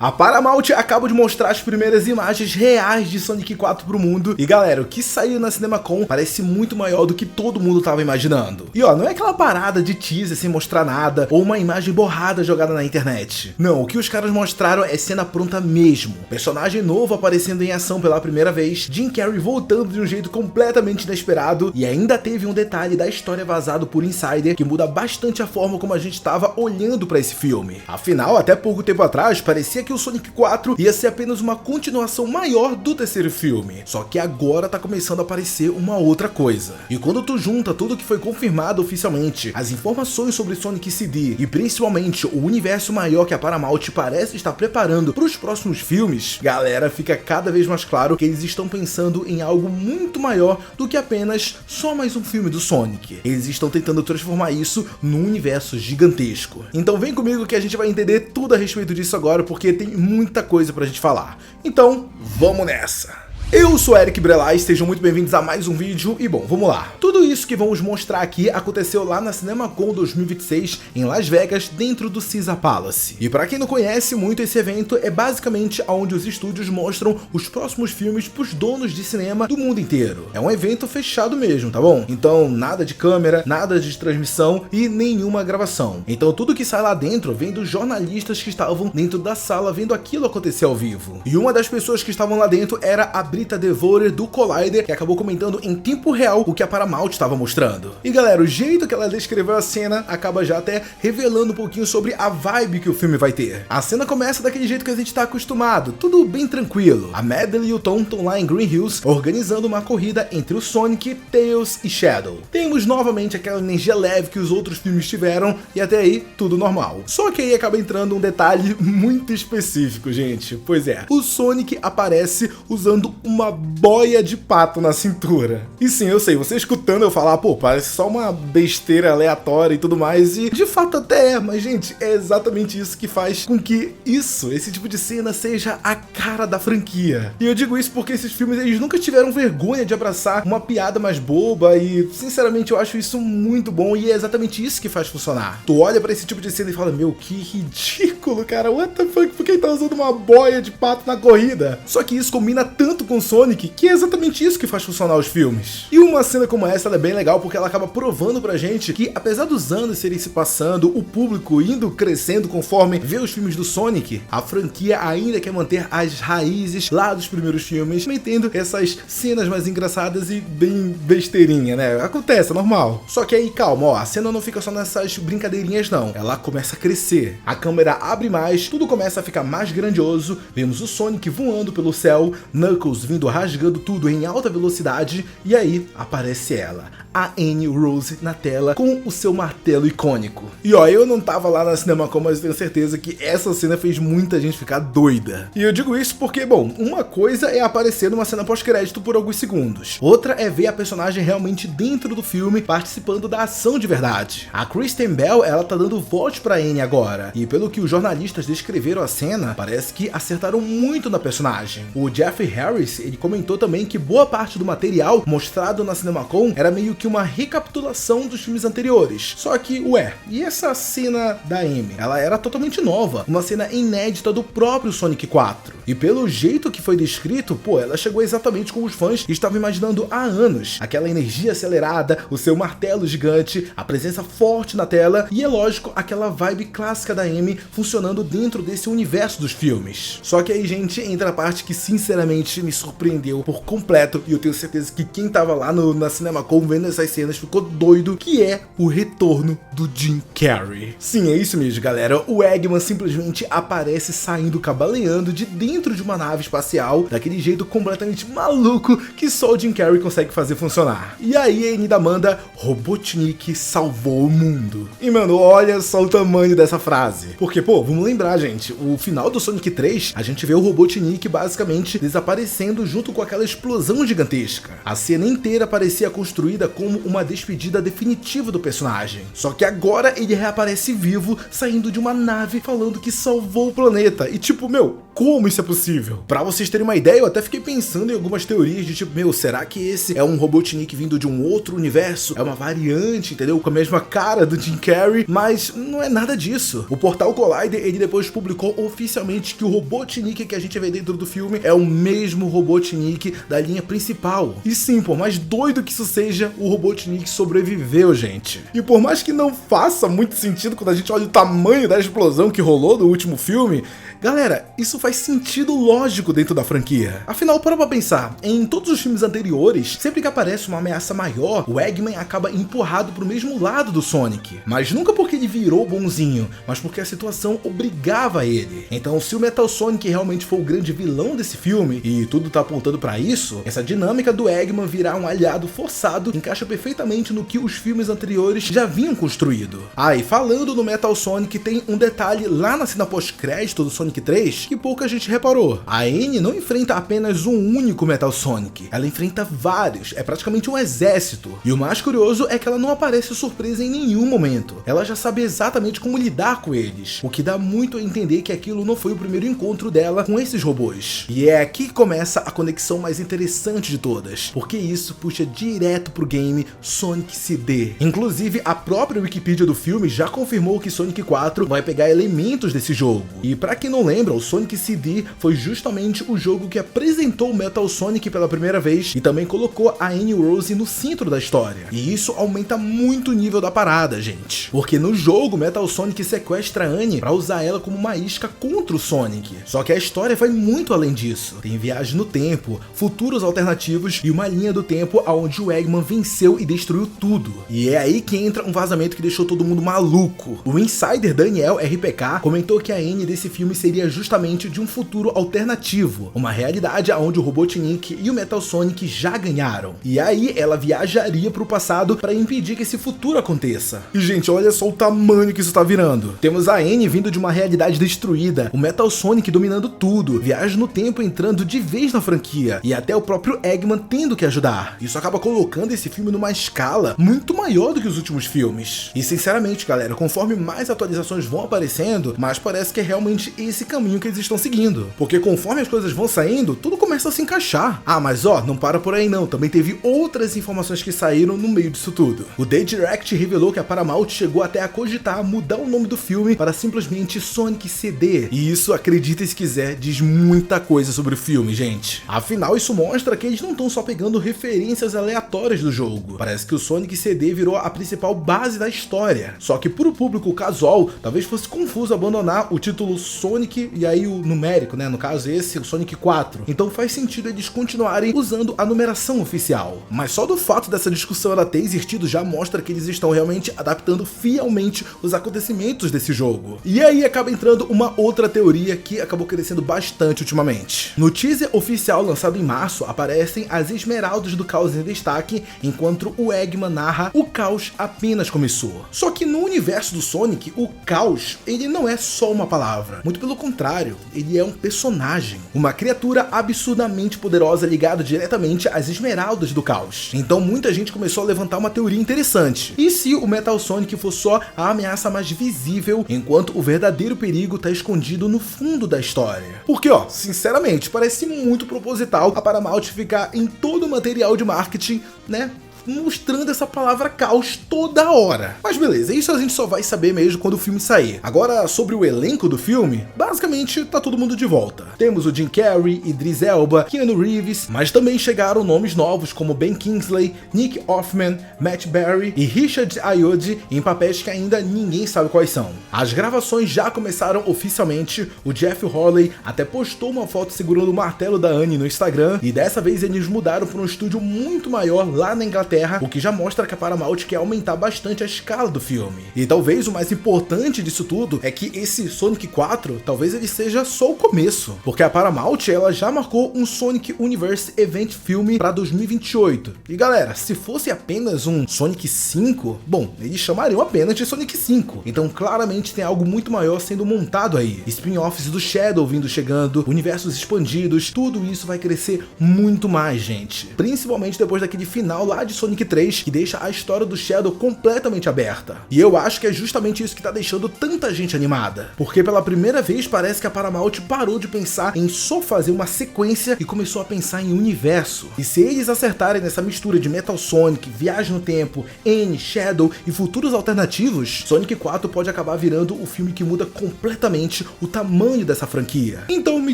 A Paramount acaba de mostrar as primeiras imagens reais de Sonic 4 pro mundo. E galera, o que saiu na CinemaCon parece muito maior do que todo mundo tava imaginando. E ó, não é aquela parada de teaser sem mostrar nada, ou uma imagem borrada jogada na internet. Não, o que os caras mostraram é cena pronta mesmo. Personagem novo aparecendo em ação pela primeira vez, Jim Carrey voltando de um jeito completamente inesperado, e ainda teve um detalhe da história vazado por Insider que muda bastante a forma como a gente tava olhando pra esse filme. Afinal, até pouco tempo atrás, parecia que o Sonic 4 ia ser apenas uma continuação maior do terceiro filme. Só que agora tá começando a aparecer uma outra coisa. E quando tu junta tudo que foi confirmado oficialmente, as informações sobre Sonic CD e principalmente o universo maior que a Paramount parece estar preparando para os próximos filmes, galera, fica cada vez mais claro que eles estão pensando em algo muito maior do que apenas só mais um filme do Sonic. Eles estão tentando transformar isso num universo gigantesco. Então vem comigo que a gente vai entender tudo a respeito disso agora, porque tem muita coisa pra gente falar. Então, vamos nessa! Eu sou Eric Brelais, sejam muito bem-vindos a mais um vídeo e bom, vamos lá. Tudo isso que vamos mostrar aqui aconteceu lá na CinemaCon 2026 em Las Vegas, dentro do Caesars Palace. E pra quem não conhece muito esse evento, é basicamente onde os estúdios mostram os próximos filmes pros donos de cinema do mundo inteiro. É um evento fechado mesmo, tá bom? Então nada de câmera, nada de transmissão e nenhuma gravação. Então tudo que sai lá dentro vem dos jornalistas que estavam dentro da sala vendo aquilo acontecer ao vivo. E uma das pessoas que estavam lá dentro era a Britta Devorer do Collider, que acabou comentando em tempo real o que a Paramount estava mostrando. E galera, o jeito que ela descreveu a cena acaba já até revelando um pouquinho sobre a vibe que o filme vai ter. A cena começa daquele jeito que a gente tá acostumado, tudo bem tranquilo. A Madeline e o Tom estão lá em Green Hills organizando uma corrida entre o Sonic, Tails e Shadow. Temos novamente aquela energia leve que os outros filmes tiveram e até aí tudo normal. Só que aí acaba entrando um detalhe muito específico, gente. Pois é, o Sonic aparece usando uma boia de pato na cintura. E sim, eu sei, você escutando eu falar, pô, parece só uma besteira aleatória e tudo mais, e de fato até é, mas gente, é exatamente isso que faz com que esse tipo de cena seja a cara da franquia. E eu digo isso porque esses filmes, eles nunca tiveram vergonha de abraçar uma piada mais boba e, sinceramente, eu acho isso muito bom e é exatamente isso que faz funcionar. Tu olha pra esse tipo de cena e fala, meu, que ridículo, cara, what the fuck, por que ele tá usando uma boia de pato na corrida? Só que isso combina tanto com Sonic, que é exatamente isso que faz funcionar os filmes. E uma cena como essa ela é bem legal porque ela acaba provando pra gente que, apesar dos anos serem se passando, o público indo crescendo conforme vê os filmes do Sonic, a franquia ainda quer manter as raízes lá dos primeiros filmes, metendo essas cenas mais engraçadas e bem besteirinha, né? Acontece, é normal. Só que aí, calma, ó, a cena não fica só nessas brincadeirinhas não, ela começa a crescer. A câmera abre mais, tudo começa a ficar mais grandioso, vemos o Sonic voando pelo céu, Knuckles vindo rasgando tudo em alta velocidade, e aí aparece ela, a Annie Rose na tela com o seu martelo icônico. E ó, eu não tava lá na CinemaCon, mas eu tenho certeza que essa cena fez muita gente ficar doida. E eu digo isso porque, bom, uma coisa é aparecer numa cena pós-crédito por alguns segundos, outra é ver a personagem realmente dentro do filme, participando da ação de verdade. A Kristen Bell, ela tá dando voz pra Annie agora, e pelo que os jornalistas descreveram a cena, parece que acertaram muito na personagem. O Jeffrey Harris, ele comentou também que boa parte do material mostrado na CinemaCon era meio que uma recapitulação dos filmes anteriores. Só que, ué, e essa cena da Amy? Ela era totalmente nova, uma cena inédita do próprio Sonic 4. E pelo jeito que foi descrito, pô, ela chegou exatamente como os fãs estavam imaginando há anos. Aquela energia acelerada, o seu martelo gigante, a presença forte na tela e, é lógico, aquela vibe clássica da Amy funcionando dentro desse universo dos filmes. Só que aí, gente, entra a parte que sinceramente me surpreendeu por completo e eu tenho certeza que quem tava lá na CinemaCon vendo essas cenas ficou doido, que é o retorno do Jim Carrey. Sim, é isso mesmo, galera. O Eggman simplesmente aparece saindo cabaleando de dentro de uma nave espacial, daquele jeito completamente maluco que só o Jim Carrey consegue fazer funcionar. E aí ele ainda manda, Robotnik salvou o mundo. E mano, olha só o tamanho dessa frase. Porque, pô, vamos lembrar, gente, o final do Sonic 3, a gente vê o Robotnik basicamente desaparecendo junto com aquela explosão gigantesca. A cena inteira parecia construída como uma despedida definitiva do personagem. Só que agora ele reaparece vivo, saindo de uma nave falando que salvou o planeta. E tipo, meu, como isso é possível? Pra vocês terem uma ideia, eu até fiquei pensando em algumas teorias de tipo, meu, será que esse é um Robotnik vindo de um outro universo? É uma variante, entendeu? Com a mesma cara do Jim Carrey, mas não é nada disso. O portal Collider, ele depois publicou oficialmente que o Robotnik que a gente vê dentro do filme é o mesmo Robotnik da linha principal. E sim, por mais doido que isso seja, o Robotnik sobreviveu, gente. E por mais que não faça muito sentido quando a gente olha o tamanho da explosão que rolou no último filme, galera, isso faz sentido lógico dentro da franquia. Afinal, para pra pensar, em todos os filmes anteriores, sempre que aparece uma ameaça maior, o Eggman acaba empurrado pro mesmo lado do Sonic. Mas nunca porque ele virou bonzinho, mas porque a situação obrigava ele. Então, se o Metal Sonic realmente for o grande vilão desse filme, e tudo tá apontando pra isso, essa dinâmica do Eggman virar um aliado forçado encaixa perfeitamente no que os filmes anteriores já vinham construído. Ah, e falando no Metal Sonic, tem um detalhe lá na cena pós-crédito do Sonic 3 que pouca gente reparou. A Annie não enfrenta apenas um único Metal Sonic, ela enfrenta vários, é praticamente um exército. E o mais curioso é que ela não aparece surpresa em nenhum momento, ela já sabe exatamente como lidar com eles, o que dá muito a entender que aquilo não foi o primeiro encontro dela com esses robôs. E é aqui que começa a conexão mais interessante de todas, porque isso puxa direto pro game Sonic CD. Inclusive, a própria Wikipedia do filme já confirmou que Sonic 4 vai pegar elementos desse jogo. E pra quem não lembra, o Sonic CD foi justamente o jogo que apresentou o Metal Sonic pela primeira vez e também colocou a Annie Rose no centro da história. E isso aumenta muito o nível da parada, gente. Porque no jogo, Metal Sonic sequestra a Annie pra usar ela como uma isca contra o Sonic. Só que a história vai muito além disso. Tem viagem no tempo, futuros alternativos e uma linha do tempo onde o Eggman venceu e destruiu tudo. E é aí que entra um vazamento que deixou todo mundo maluco. O insider Daniel RPK comentou que a Annie desse filme seria justamente de um futuro alternativo, uma realidade onde o Robotnik e o Metal Sonic já ganharam. E aí ela viajaria pro passado para impedir que esse futuro aconteça. E gente, olha só o tamanho que isso tá virando. Temos a Annie vindo de uma realidade destruída, o Metal Sonic dominando tudo, viagem no tempo entrando de vez na franquia, e até o próprio Eggman tendo que ajudar. Isso acaba colocando esse filme numa escala muito maior do que os últimos filmes. E sinceramente, galera, conforme mais atualizações vão aparecendo, mais parece que é realmente esse caminho que eles estão seguindo. Porque conforme as coisas vão saindo, tudo começa a se encaixar. Ah, mas ó, não para por aí não, também teve outras informações que saíram no meio disso tudo. O The Direct revelou que a Paramount chegou até a cogitar mudar o nome do filme para simplesmente Sonic CD. E isso, acredita se quiser, diz muita coisa sobre o filme, gente. Afinal, isso mostra que eles não estão só pegando referências aleatórias do jogo. Parece que o Sonic CD virou a principal base da história. Só que para o público casual, talvez fosse confuso abandonar o título Sonic e aí o numérico, né? No caso esse, o Sonic 4. Então faz sentido eles continuarem usando a numeração oficial. Mas só do fato dessa discussão ela ter existido já mostra que eles estão realmente adaptando fielmente os acontecimentos desse jogo. E aí acaba entrando uma outra teoria que acabou crescendo bastante ultimamente. No teaser oficial lançado em março, aparecem as esmeraldas do caos em destaque, enquanto o Eggman narra: o caos apenas começou. Só que no universo do Sonic, o caos, ele não é só uma palavra. Muito pelo contrário, ele é um personagem. Uma criatura absurdamente poderosa ligada diretamente às esmeraldas do caos. Então muita gente começou a levantar uma teoria interessante. E se o Metal Sonic for só a ameaça mais visível, enquanto o verdadeiro perigo tá escondido no fundo da história? Porque ó, sinceramente, parece muito proposital a Paramount ficar em todo o material de marketing, né, mostrando essa palavra caos toda hora. Mas beleza, isso a gente só vai saber mesmo quando o filme sair. Agora, sobre o elenco do filme, basicamente tá todo mundo de volta. Temos o Jim Carrey, Idris Elba, Keanu Reeves, mas também chegaram nomes novos como Ben Kingsley, Nick Offerman, Matt Berry e Richard Ayoade em papéis que ainda ninguém sabe quais são. As gravações já começaram oficialmente, o Jeff Hawley até postou uma foto segurando o martelo da Annie no Instagram, e dessa vez eles mudaram para um estúdio muito maior lá na Inglaterra, o que já mostra que a Paramount quer aumentar bastante a escala do filme. E talvez o mais importante disso tudo é que esse Sonic 4, talvez ele seja só o começo, porque a Paramount ela já marcou um Sonic Universe Event filme para 2028. E galera, se fosse apenas um Sonic 5, bom, eles chamariam apenas de Sonic 5. Então claramente tem algo muito maior sendo montado aí. Spin-offs do Shadow chegando, universos expandidos, tudo isso vai crescer muito mais, gente. Principalmente depois daquele final lá de Sonic 3, que deixa a história do Shadow completamente aberta. E eu acho que é justamente isso que tá deixando tanta gente animada, porque pela primeira vez parece que a Paramount parou de pensar em só fazer uma sequência e começou a pensar em universo. E se eles acertarem nessa mistura de Metal Sonic, Viagem no Tempo, N, Shadow e futuros alternativos, Sonic 4 pode acabar virando o filme que muda completamente o tamanho dessa franquia. Então me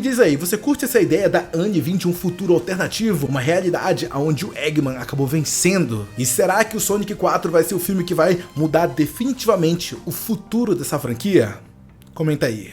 diz aí, você curte essa ideia da Annie vir de um futuro alternativo, uma realidade onde o Eggman acabou vencendo? E será que o Sonic 4 vai ser o filme que vai mudar definitivamente o futuro dessa franquia? Comenta aí.